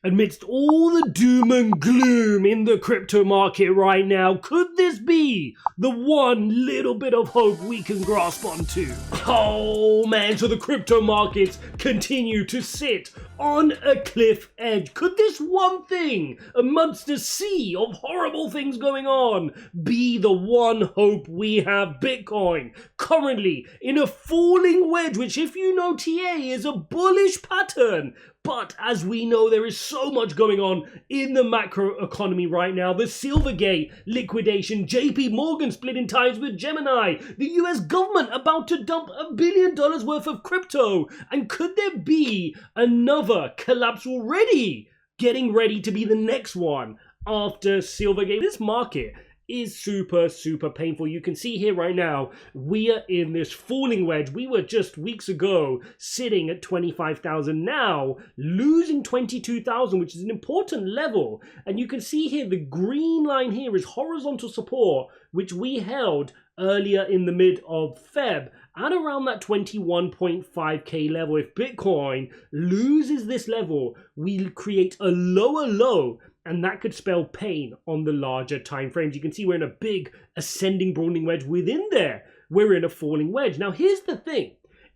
Amidst all the doom and gloom in the crypto market right now, could this be the one little bit of hope we can grasp onto? Oh man, so the crypto markets continue to sit on a cliff edge. Could this one thing amongst a sea of horrible things going on be the one hope we have? Bitcoin currently in a falling wedge, which if you know TA is a bullish pattern. But as we know, there is so much going on in the macro economy right now. The Silvergate liquidation, JP Morgan splitting ties with Gemini, the US government about to dump $1 billion worth of crypto. And could there be another collapse already getting ready to be the next one after Silvergate? This market is super painful. You can see here right now, we are in this falling wedge. We were just weeks ago sitting at 25,000, now losing 22,000, which is an important level. And you can see here, the green line here is horizontal support, which we held earlier in the mid of Feb at around that 21.5k level. If Bitcoin loses this level, we create a lower low, and that could spell pain on the larger time frames. You can see we're in a big ascending broadening wedge. Within there, we're in a falling wedge. Now, here's the thing.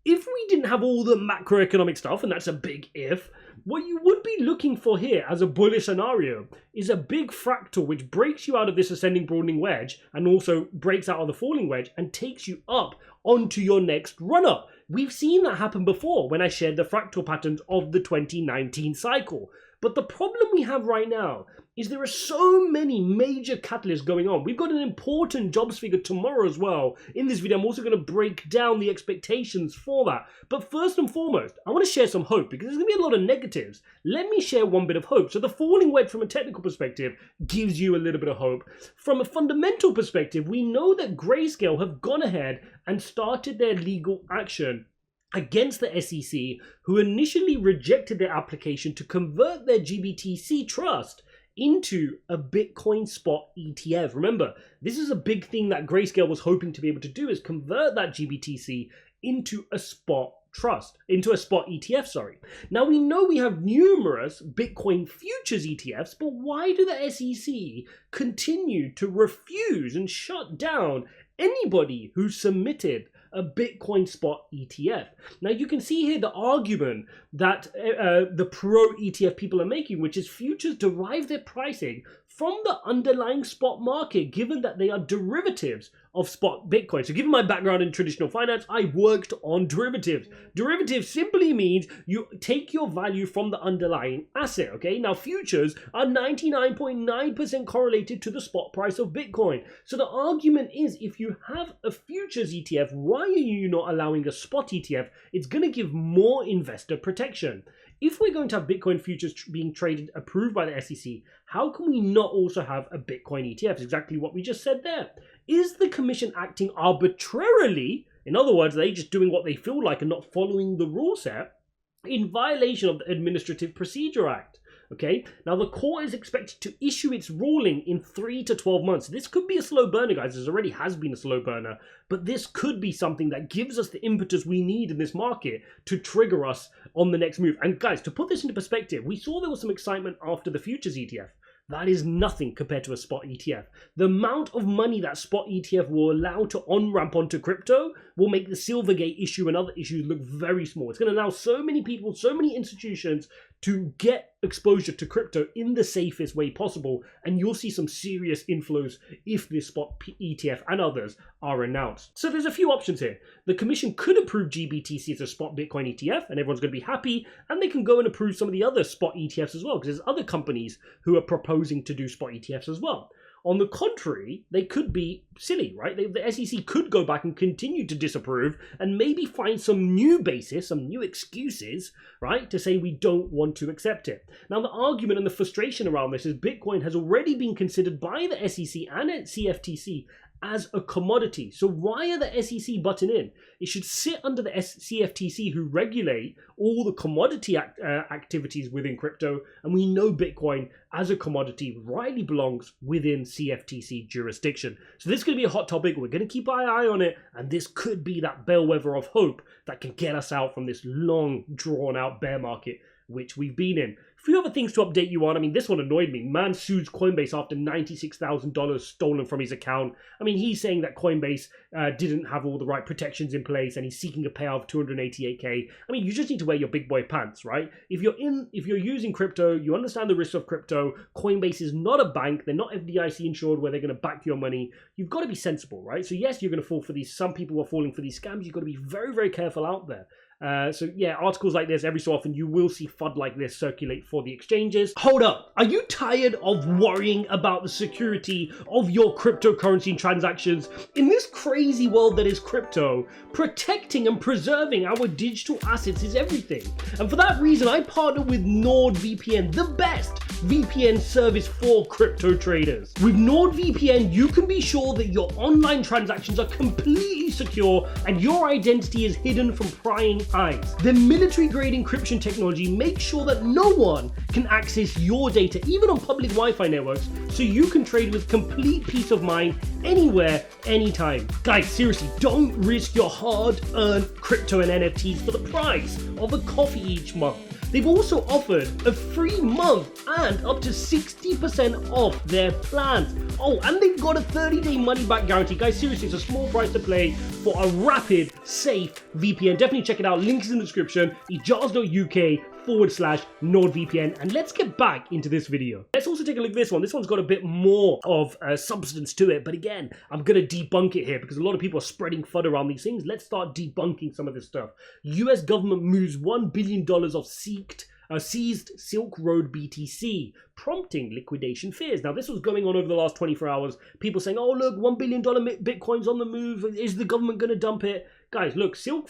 If we didn't have all the macroeconomic stuff, and that's a big if, what you would be looking for here as a bullish scenario is a big fractal which breaks you out of this ascending broadening wedge and also breaks out of the falling wedge and takes you up onto your next run-up. We've seen that happen before when I shared the fractal patterns of the 2019 cycle. But the problem we have right now is there are so many major catalysts going on. We've got an important jobs figure tomorrow as well. In this video, I'm also going to break down the expectations for that. But first and foremost, I want to share some hope because there's going to be a lot of negatives. Let me share one bit of hope. So the falling wedge from a technical perspective gives you a little bit of hope. From a fundamental perspective, we know that Grayscale have gone ahead and started their legal action against the SEC, who initially rejected their application to convert their GBTC trust into a Bitcoin spot ETF. Remember, this is a big thing that Grayscale was hoping to be able to do, is convert that GBTC into a spot trust, into a spot ETF, sorry. Now we know we have numerous Bitcoin futures ETFs, but why do the SEC continue to refuse and shut down anybody who submitted a Bitcoin spot ETF? Now you can see here the argument that the pro ETF people are making, which is futures derive their pricing from the underlying spot market, given that they are derivatives of spot Bitcoin. So given my background in traditional finance, I worked on derivatives. Derivatives simply means you take your value from the underlying asset, okay? Now futures are 99.9% correlated to the spot price of Bitcoin. So the argument is, if you have a futures ETF, why are you not allowing a spot ETF? It's going to give more investor protection. If we're going to have Bitcoin futures being traded approved by the SEC, how can we not also have a Bitcoin ETF? It's exactly what we just said there. Is the commission acting arbitrarily? In other words, are they just doing what they feel like and not following the rule set in violation of the Administrative Procedure Act? Okay, now the court is expected to issue its ruling in 3 to 12 months. This could be a slow burner, guys. This already has been a slow burner, but this could be something that gives us the impetus we need in this market to trigger us on the next move. And guys, to put this into perspective, we saw there was some excitement after the futures ETF. That is nothing compared to a spot ETF. The amount of money that spot ETF will allow to on-ramp onto crypto will make the Silvergate issue and other issues look very small. It's going to allow so many people, so many institutions to get exposure to crypto in the safest way possible, and you'll see some serious inflows if this spot ETF and others are announced. So there's a few options here. The commission could approve GBTC as a spot Bitcoin ETF, and everyone's going to be happy, and they can go and approve some of the other spot ETFs as well, because there's other companies who are proposing to do spot ETFs as well. On the contrary, they could be silly, right? The SEC could go back and continue to disapprove and maybe find some new basis, some new excuses, right, to say we don't want to accept it. Now, the argument and the frustration around this is Bitcoin has already been considered by the SEC and CFTC as a commodity. So why are the SEC butting in? It should sit under the CFTC, who regulate all the commodity activities within crypto, and we know Bitcoin as a commodity rightly belongs within CFTC jurisdiction. So this is going to be a hot topic. We're going to keep our eye on it, and this could be that bellwether of hope that can get us out from this long drawn out bear market which we've been in. few other things to update you on. I mean, this one annoyed me. Man sues Coinbase after $96,000 stolen from his account. I mean, he's saying that Coinbase didn't have all the right protections in place, and he's seeking a payout of $288K. I mean, you just need to wear your big boy pants, right? If you're using crypto, you understand the risks of crypto. Coinbase is not a bank. They're not FDIC insured where they're going to back your money. You've got to be sensible, right? So yes, you're going to fall for these. Some people are falling for these scams. You've got to be very, very careful out there. So yeah, articles like this, every so often you will see FUD like this circulate for the exchanges. Hold up, are you tired of worrying about the security of your cryptocurrency transactions? In this crazy world that is crypto, protecting and preserving our digital assets is everything. And for that reason, I partner with NordVPN, the best VPN service for crypto traders. With NordVPN, you can be sure that your online transactions are completely secure and your identity is hidden from prying eyes. Their military-grade encryption technology makes sure that no one can access your data, even on public Wi-Fi networks, so you can trade with complete peace of mind anywhere, anytime. Guys, seriously, don't risk your hard-earned crypto and NFTs for the price of a coffee each month. They've also offered a free month and up to 60% off their plans. Oh, and they've got a 30-day money-back guarantee. Guys, seriously, it's a small price to play for a rapid, safe VPN. Definitely check it out. Link is in the description. Ijaz.uk/NordVPN. And let's get back into this video. Let's also take a look at this one. This one's got a bit more of substance to it. But again, I'm going to debunk it here because a lot of people are spreading FUD around these things. Let's start debunking some of this stuff. US government moves $1 billion of seized Silk Road BTC, prompting liquidation fears. Now, this was going on over the last 24 hours. People saying, oh, look, $1 billion Bitcoin's on the move. Is the government going to dump it? Guys, look, so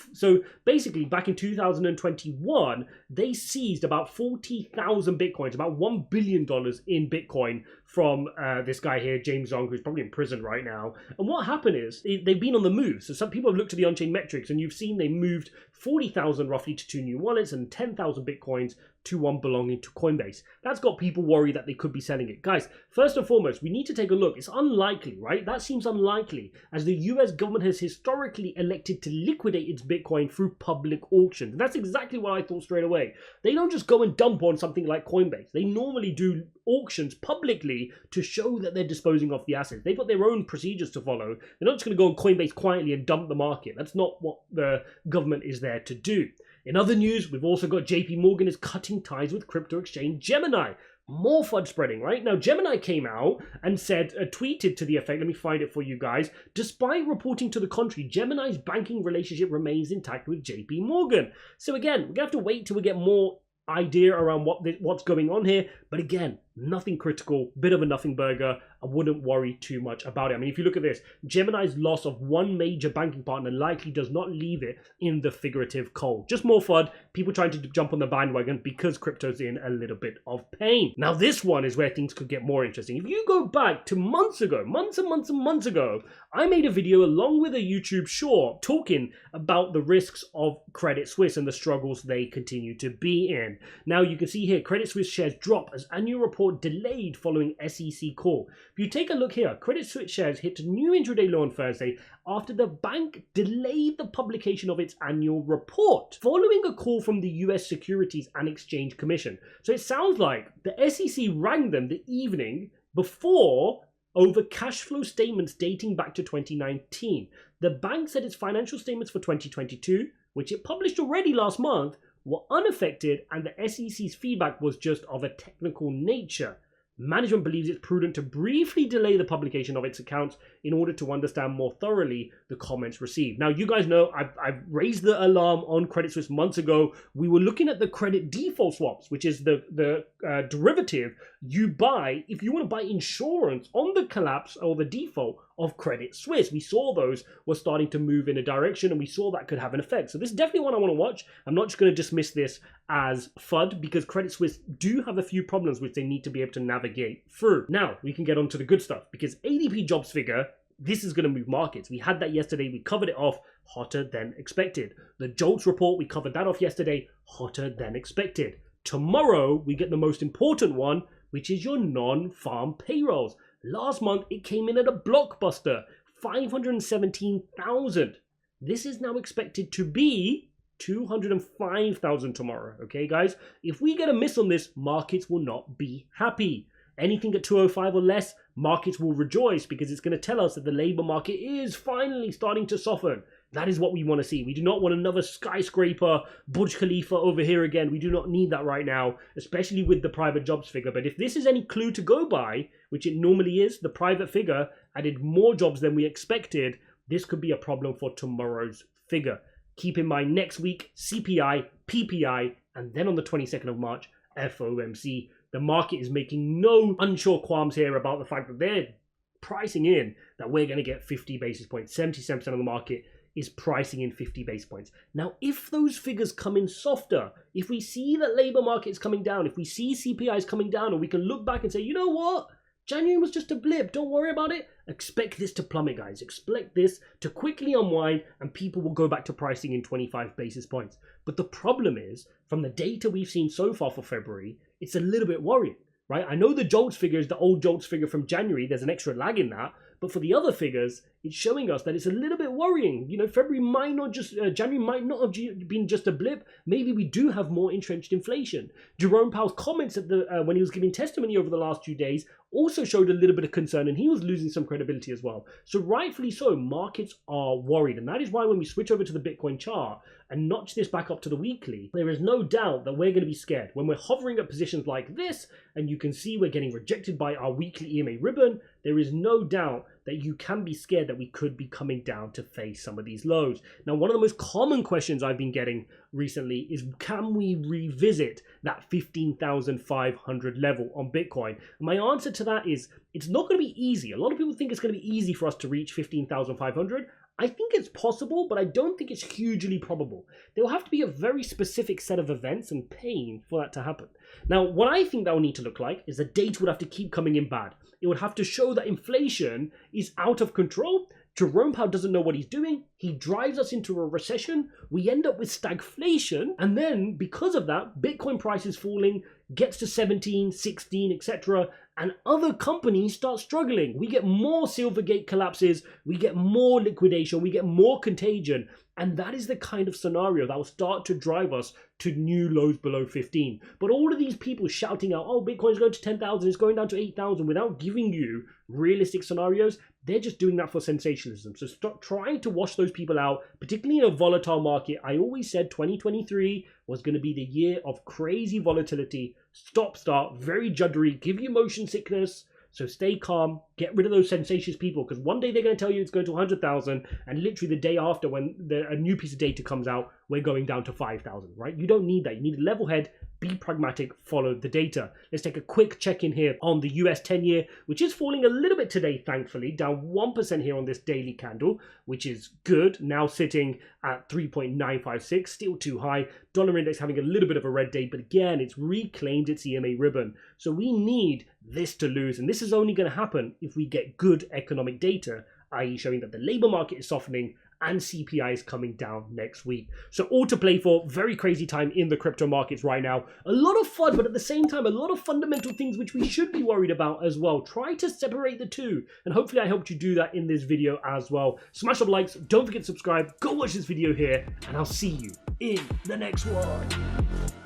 basically back in 2021, they seized about 40,000 Bitcoins, about $1 billion in Bitcoin from this guy here, James Zong, who's probably in prison right now. And what happened is they've been on the move. So some people have looked at the on-chain metrics and you've seen they moved 40,000 roughly to 2 new wallets and 10,000 Bitcoins to one belonging to Coinbase. That's got people worried that they could be selling it. Guys, first and foremost, we need to take a look. It's unlikely, right? That seems unlikely, as the US government has historically elected to liquidate its Bitcoin through public auctions. And that's exactly what I thought straight away. They don't just go and dump on something like Coinbase. They normally do auctions publicly to show that they're disposing of the assets. They've got their own procedures to follow. They're not just going to go on Coinbase quietly and dump the market. That's not what the government is there to do. In other news, we've also got JP Morgan is cutting ties with crypto exchange Gemini. More FUD spreading, right? Now, Gemini came out and said, tweeted to the effect, let me find it for you guys, despite reporting to the contrary, Gemini's banking relationship remains intact with JP Morgan. So again, we're going to have to wait till we get more idea around what's going on here. But again, nothing critical, bit of a nothing burger. I wouldn't worry too much about it. I mean, if you look at this, Gemini's loss of one major banking partner likely does not leave it in the figurative cold. Just more FUD, people trying to jump on the bandwagon because crypto's in a little bit of pain. Now, this one is where things could get more interesting. If you go back to months ago, months and months ago, I made a video along with a YouTube short talking about the risks of Credit Suisse and the struggles they continue to be in. Now, you can see here, Credit Suisse shares drop as annual report delayed following SEC call. If you take a look here, Credit Suisse shares hit a new intraday low on Thursday after the bank delayed the publication of its annual report following a call from the US Securities and Exchange Commission. So it sounds like the SEC rang them the evening before over cash flow statements dating back to 2019. The bank said its financial statements for 2022, which it published already last month, were unaffected, and the SEC's feedback was just of a technical nature. Management believes it's prudent to briefly delay the publication of its accounts in order to understand more thoroughly the comments received. Now, you guys know I've raised the alarm on Credit Suisse months ago. We were looking at the credit default swaps, which is the derivative you buy if you want to buy insurance on the collapse or the default of Credit Suisse. We saw those were starting to move in a direction, and we saw that could have an effect. So this is definitely one I want to watch. I'm not just going to dismiss this as FUD because Credit Suisse do have a few problems which they need to be able to navigate through. Now, we can get on to the good stuff because ADP jobs figure, this is going to move markets. We had that yesterday. We covered it off, hotter than expected. The JOLTS report, we covered that off yesterday, hotter than expected. Tomorrow, we get the most important one, which is your non-farm payrolls. Last month, it came in at a blockbuster, 517,000. This is now expected to be 205,000 tomorrow. Okay, guys? If we get a miss on this, markets will not be happy. Anything at 205 or less, markets will rejoice because it's going to tell us that the labor market is finally starting to soften. That is what we want to see. We do not want another skyscraper, Burj Khalifa over here again. We do not need that right now, especially with the private jobs figure. But if this is any clue to go by, which it normally is, the private figure added more jobs than we expected, this could be a problem for tomorrow's figure. Keep in mind next week, CPI, PPI, and then on the 22nd of March, FOMC. The market is making no unsure qualms here about the fact that they're pricing in that we're going to get 50 basis points. 77% of the market is pricing in 50 basis points. Now, if those figures come in softer, if we see that labor market is coming down, if we see CPI is coming down, and we can look back and say, you know what? January was just a blip. Don't worry about it. Expect this to plummet, guys. Expect this to quickly unwind and people will go back to pricing in 25 basis points. But the problem is, from the data we've seen so far for February, it's a little bit worrying, right? I know the JOLTS figure is the old JOLTS figure from January. There's an extra lag in that. But for the other figures, it's showing us that it's a little bit worrying. You know, January might not have been just a blip. Maybe we do have more entrenched inflation. Jerome Powell's comments at when he was giving testimony over the last few days also showed a little bit of concern, and he was losing some credibility as well. So rightfully so, markets are worried. And that is why when we switch over to the Bitcoin chart and notch this back up to the weekly, there is no doubt that we're going to be scared. When we're hovering at positions like this, and you can see we're getting rejected by our weekly EMA ribbon, there is no doubt that you can be scared that we could be coming down to face some of these lows. Now, one of the most common questions I've been getting recently is, can we revisit that 15,500 level on Bitcoin? And my answer to that is, it's not going to be easy. A lot of people think it's going to be easy for us to reach 15,500. I think it's possible, but I don't think it's hugely probable. There will have to be a very specific set of events and pain for that to happen. Now, what I think that will need to look like is the data would have to keep coming in bad. It would have to show that inflation is out of control. Jerome Powell doesn't know what he's doing. He drives us into a recession. We end up with stagflation. And then because of that, Bitcoin price is falling, gets to 17, 16, etc. And other companies start struggling. We get more Silvergate collapses. We get more liquidation. We get more contagion. And that is the kind of scenario that will start to drive us to new lows below 15. But all of these people shouting out, oh, Bitcoin's going to 10,000, it's going down to 8,000 without giving you realistic scenarios, they're just doing that for sensationalism. So stop trying to wash those people out, particularly in a volatile market. I always said 2023 was going to be the year of crazy volatility, stop, start, very juddery, give you motion sickness. So stay calm, get rid of those sensationalist people, because one day they're going to tell you it's going to 100,000, and literally the day after, when a new piece of data comes out, we're going down to 5,000, right? You don't need that. You need a level head, be pragmatic, follow the data. Let's take a quick check-in here on the US 10-year, which is falling a little bit today, thankfully, down 1% here on this daily candle, which is good, now sitting at 3.956, still too high. Dollar index having a little bit of a red day, but again, it's reclaimed its EMA ribbon. So we need this to lose, and this is only going to happen if we get good economic data, i.e. showing that the labor market is softening and CPI is coming down next week. So all to play for. Very crazy time in the crypto markets right now. A lot of fun, but at the same time, a lot of fundamental things which we should be worried about as well. Try to separate the two, and hopefully I helped you do that in this video as well. Smash up likes, don't forget to subscribe, go watch this video here, and I'll see you in the next one.